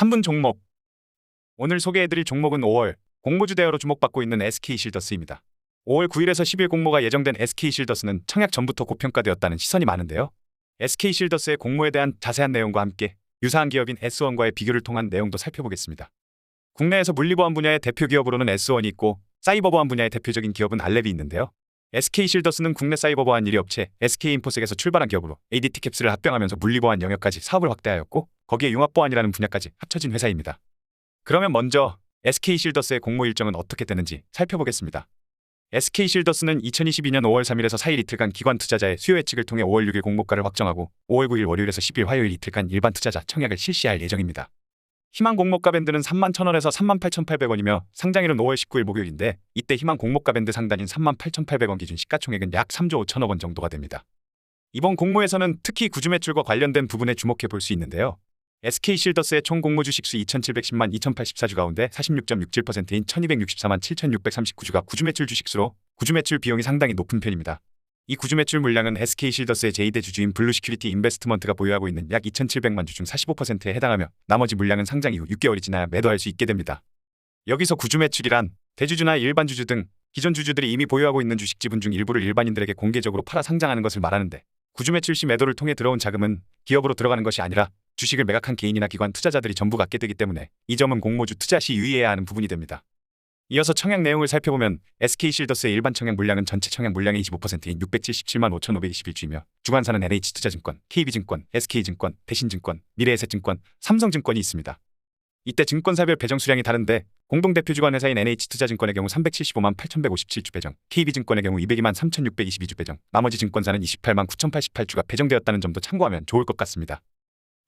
3분 종목. 오늘 소개해드릴 종목은 5월 공모주 대여로 주목받고 있는 SK실더스입니다. 5월 9일에서 10일 공모가 예정된 SK실더스는 청약 전부터 고평가되었다는 시선이 많은데요. SK실더스의 공모에 대한 자세한 내용과 함께 유사한 기업인 S1과의 비교를 통한 내용도 살펴보겠습니다. 국내에서 물리보안 분야의 대표 기업으로는 S1이 있고 사이버 보안 분야의 대표적인 기업은 알랩이 있는데요. SK실더스는 국내 사이버 보안 1위 업체 SK인포색에서 출발한 기업으로 ADT캡스를 합병하면서 물리보안 영역까지 사업을 확대하였고 거기에 융합보안이라는 분야까지 합쳐진 회사입니다. 그러면 먼저 SK실더스의 공모 일정은 어떻게 되는지 살펴보겠습니다. SK실더스는 2022년 5월 3일에서 4일 이틀간 기관 투자자의 수요 예측을 통해 5월 6일 공모가를 확정하고 5월 9일 월요일에서 10일 화요일 이틀간 일반 투자자 청약을 실시할 예정입니다. 희망 공모가 밴드는 31,000원에서 38,800원이며 상장일은 5월 19일 목요일인데 이때 희망 공모가 밴드 상단인 38,800원 기준 시가총액은 약 3조 5천억 원 정도가 됩니다. 이번 공모에서는 특히 구주 매출과 관련된 부분에 주목해 볼 수 있는데요. SK실더스의 총 공모 주식수 2,710만 2,084주 가운데 46.67%인 1,264만 7,639주가 구주 매출 주식수로 구주 매출 비용이 상당히 높은 편입니다. 이 구주 매출 물량은 SK실더스의 제2대 주주인 블루시큐리티 인베스트먼트가 보유하고 있는 약 2,700만 주 중 45%에 해당하며 나머지 물량은 상장 이후 6개월이 지나야 매도할 수 있게 됩니다. 여기서 구주 매출이란 대주주나 일반 주주 등 기존 주주들이 이미 보유하고 있는 주식 지분 중 일부를 일반인들에게 공개적으로 팔아 상장하는 것을 말하는데 구주 매출 시 매도를 통해 들어온 자금은 기업으로 들어가는 것이 아니라 주식을 매각한 개인이나 기관 투자자들이 전부 갖게 되기 때문에 이 점은 공모주 투자 시 유의해야 하는 부분이 됩니다. 이어서 청약 내용을 살펴보면 SK실더스의 일반 청약 물량은 전체 청약 물량의 25%인 677만 5,521주이며 주관사는 NH투자증권, KB증권, SK증권, 대신증권, 미래에셋증권, 삼성증권이 있습니다. 이때 증권사별 배정 수량이 다른데 공동대표 주관회사인 NH투자증권의 경우 375만 8,157주 배정, KB증권의 경우 202만 3,622주 배정, 나머지 증권사는 28만 9,088주가 배정되었다는 점도 참고하면 좋을 것 같습니다.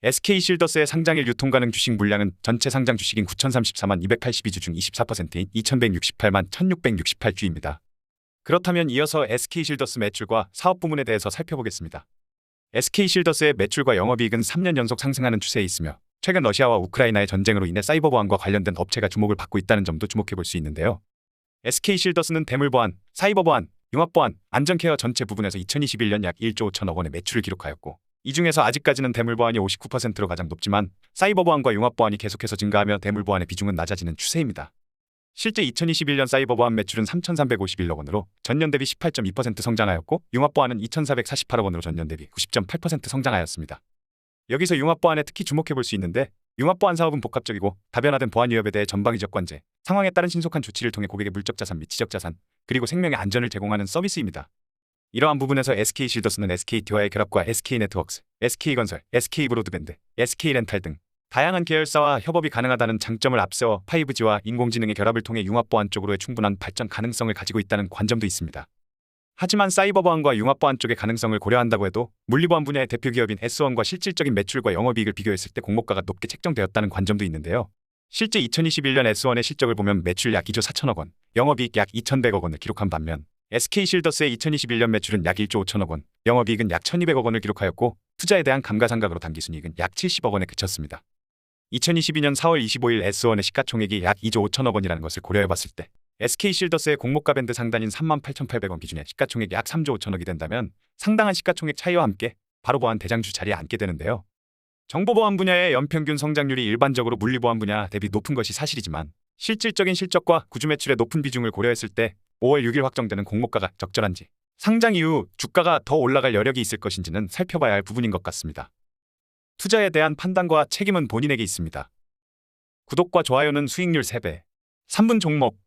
SK실더스의 상장일 유통 가능 주식 물량은 전체 상장 주식인 9,034만 282주 중 24%인 2,168만 1,668주입니다. 그렇다면 이어서 SK실더스 매출과 사업 부문에 대해서 살펴보겠습니다. SK실더스의 매출과 영업이익은 3년 연속 상승하는 추세에 있으며 최근 러시아와 우크라이나의 전쟁으로 인해 사이버 보안과 관련된 업체가 주목을 받고 있다는 점도 주목해 볼 수 있는데요. SK실더스는 대물보안, 사이버 보안, 융합보안, 안전케어 전체 부분에서 2021년 약 1조 5천억 원의 매출을 기록하였고 이 중에서 아직까지는 대물보안이 59%로 가장 높지만 사이버보안과 융합보안이 계속해서 증가하며 대물보안의 비중은 낮아지는 추세입니다. 실제 2021년 사이버보안 매출은 3,351억 원으로 전년 대비 18.2% 성장하였고 융합보안은 2,448억 원으로 전년 대비 90.8% 성장하였습니다. 여기서 융합보안에 특히 주목해 볼 수 있는데 융합보안 사업은 복합적이고 다변화된 보안 위협에 대해 전방위적 관제, 상황에 따른 신속한 조치를 통해 고객의 물적 자산 및 지적 자산, 그리고 생명의 안전을 제공하는 서비스입니다. 이러한 부분에서 SK실더스는 SKT와의 결합과 SK네트워크스, SK건설, SK브로드밴드, SK렌탈 등 다양한 계열사와 협업이 가능하다는 장점을 앞세워 5G와 인공지능의 결합을 통해 융합보안 쪽으로의 충분한 발전 가능성을 가지고 있다는 관점도 있습니다. 하지만 사이버보안과 융합보안 쪽의 가능성을 고려한다고 해도 물리보안 분야의 대표 기업인 S1과 실질적인 매출과 영업이익을 비교했을 때 공모가가 높게 책정되었다는 관점도 있는데요. 실제 2021년 S1의 실적을 보면 매출 약 2조 4천억 원, 영업이익 약 2,100억 원을 기록한 반면 SK실더스의 2021년 매출은 약 1조 5천억 원, 영업이익은 약 1,200억 원을 기록하였고 투자에 대한 감가상각으로 당기순이익은 약 70억 원에 그쳤습니다. 2022년 4월 25일 S1의 시가총액이 약 2조 5천억 원이라는 것을 고려해봤을 때 SK실더스의 공모가 밴드 상단인 38,800원 기준의 시가총액 약 3조 5천억이 된다면 상당한 시가총액 차이와 함께 바로 보안 대장주 자리에 앉게 되는데요. 정보보안 분야의 연평균 성장률이 일반적으로 물리보안 분야 대비 높은 것이 사실이지만 실질적인 실적과 구주 매출의 높은 비중을 고려했을 때 5월 6일 확정되는 공모가가 적절한지 상장 이후 주가가 더 올라갈 여력이 있을 것인지는 살펴봐야 할 부분인 것 같습니다. 투자에 대한 판단과 책임은 본인에게 있습니다. 구독과 좋아요는 수익률 3배. 3분 종목.